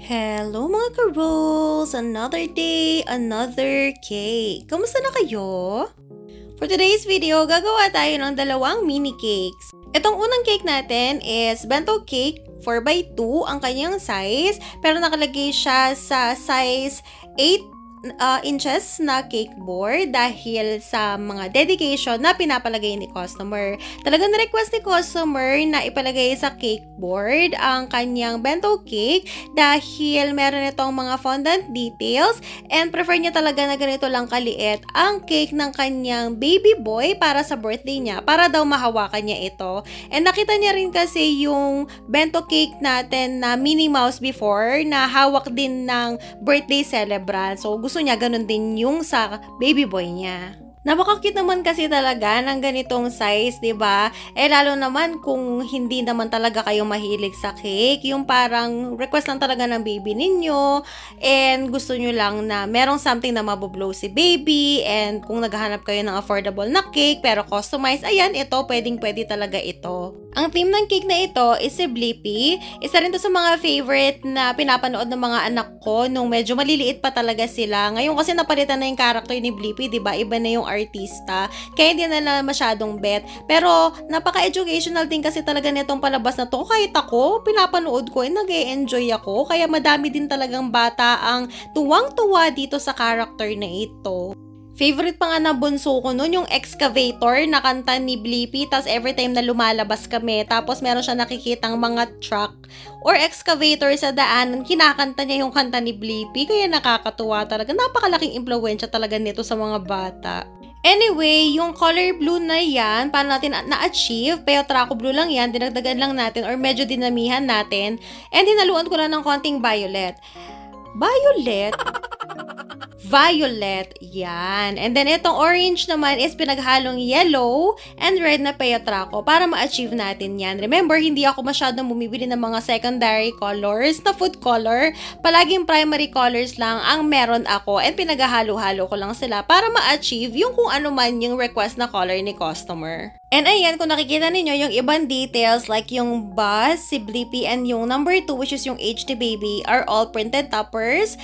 Hello mga ka-rolls! Another day, another cake! Kamusta na kayo? For today's video, gagawa tayo ng dalawang mini cakes. Itong unang cake natin is bento cake 4x2 ang kanyang size, pero nakalagay siya sa size 8 inches na cake board dahil sa mga dedication na pinapalagay ni customer. Talagang na-request ni customer na ipalagay sa cake board ang kanyang bento cake dahil meron itong mga fondant details and prefer niya talaga na ganito lang kaliit ang cake ng kanyang baby boy para sa birthday niya, para daw mahawakan niya ito. And nakita niya rin kasi yung bento cake natin na Minnie Mouse before na hawak din ng birthday celebrant. So gusto niya ganun din yung sa baby boy niya. Napaka-cute naman kasi talaga ng ganitong size, 'di ba? Lalo naman kung hindi naman talaga kayo mahilig sa cake, yung parang request lang talaga ng baby ninyo and gusto nyo lang na merong something na maboblow si baby and kung naghahanap kayo ng affordable na cake pero customized, ayan, ito, pwedeng-pwede talaga ito. Ang theme ng cake na ito is si Blippi. Isa rin to sa mga favorite na pinapanood ng mga anak ko nung medyo maliliit pa talaga sila. Ngayon kasi napalitan na yung character ni Blippi, 'di ba? Iba na yung artista. Kaya hindi na masyadong bet. Pero napaka-educational din kasi talaga nitong palabas na to. Kahit ako, pinapanood ko and nag-e-enjoy ako. Kaya madami din talagang bata ang tuwang-tuwa dito sa character na ito. Favorite pa nga na bunso ko nun, yung excavator na kanta ni Blippi. Tapos every time na lumalabas kami, tapos meron siya nakikitang mga truck or excavator sa daan, kinakanta niya yung kanta ni Blippi. Kaya nakakatuwa talaga. Napakalaking impluwensya talaga nito sa mga bata. Anyway, yung color blue na yan, paano natin na-achieve? Peyotraco blue lang yan, dinagdagan lang natin or medyo dinamihan natin. And hinaluan ko lang ng konting violet. Violet, yan. And then, itong orange naman is pinaghalong yellow and red na peyotraco para ma-achieve natin yan. Remember, hindi ako masyadong bumibili ng mga secondary colors na food color. Palaging primary colors lang ang meron ako and pinaghalo-halo ko lang sila para ma-achieve yung kung ano man yung request na color ni customer. And ayan, kung nakikita ninyo yung ibang details like yung buzz, si Blippi, and yung number 2 which is yung HD baby are all printed toppers.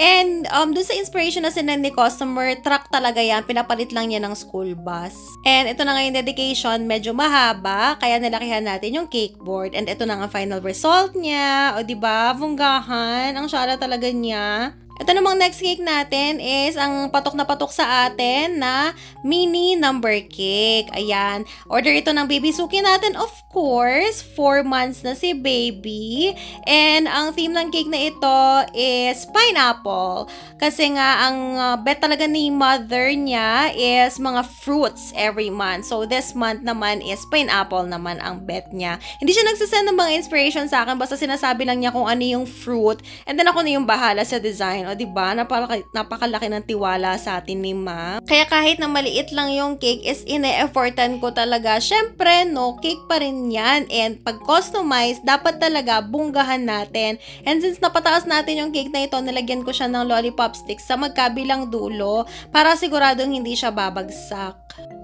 And dun sa inspiration na sinan ni customer, truck talaga yan. Pinapalit lang niya ng school bus. And ito na nga yung dedication, medyo mahaba. Kaya nalakihan natin yung cake board. And ito na nga final result niya. O diba, bunggahan. Ang syara talaga niya. Ito namang next cake natin is ang patok na patok sa atin na mini number cake. Ayan. Order ito ng baby Suki natin, of course. 4 months na si baby. And ang theme ng cake na ito is pineapple. Kasi nga, ang bet talaga ni mother niya is mga fruits every month. So, this month naman is pineapple naman ang bet niya. Hindi siya nagsasend ng mga inspiration sa akin. Basta sinasabi lang niya kung ano yung fruit. And then ako na yung bahala sa design. O, diba? Napakalaki ng tiwala sa atin ni ma. Kaya kahit na maliit lang yung cake is ine-effortan ko talaga. Syempre, no, cake pa rin yan. And pag customize, dapat talaga bunggahan natin. And since napataas natin yung cake na ito, nilagyan ko siya ng lollipop sticks sa magkabilang dulo para siguradong hindi siya babagsak.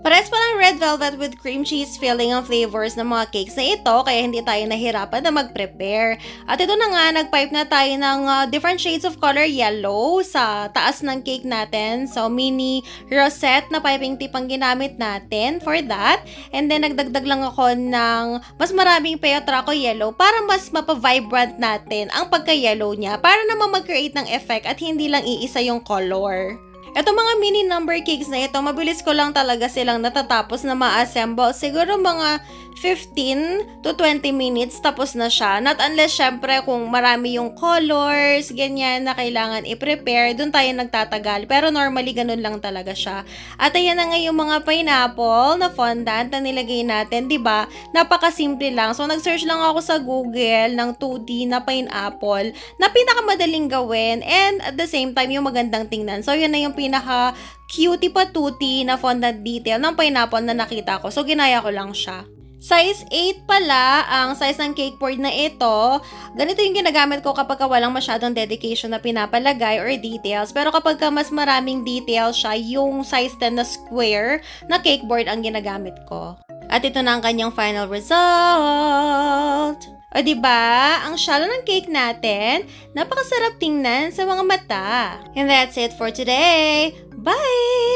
Parehas pa ng red velvet with cream cheese filling ang flavors ng mga cakes na ito, kaya hindi tayo nahirapan na mag-prepare. At ito na nga, nag-pipe na tayo ng different shades of color yellow sa taas ng cake natin. So, mini rosette na piping tip ang ginamit natin for that. And then, nagdagdag lang ako ng mas maraming peyotraco yellow para mas mapa-vibrant natin ang pagka-yellow niya para naman mag-create ng effect at hindi lang iisa yung color. Ito mga mini number cakes na ito, mabilis ko lang talaga silang natatapos na ma-assemble. Siguro mga 15 to 20 minutes tapos na siya. Not unless syempre kung marami yung colors, ganyan na kailangan i-prepare, dun tayo nagtatagal. Pero normally ganun lang talaga siya. At ayan na nga yung mga pineapple na fondant na nilagay natin, 'di ba? Napakasimple lang. So nag-search lang ako sa Google ng 2D na pineapple na pinakamadaling gawin and at the same time yung magandang tingnan. So yun na yung pinaka cutie patuti na fondant detail ng pineapple na nakita ko. So ginaya ko lang siya. Size 8 pala ang size ng cake board na ito. Ganito yung ginagamit ko kapag walang masyadong dedication na pinapalagay or details. Pero kapag mas maraming details siya, yung size 10 na square na cake board ang ginagamit ko. At ito na ang kanyang final result. O diba, ang shallow ng cake natin, napakasarap tingnan sa mga mata. And that's it for today. Bye!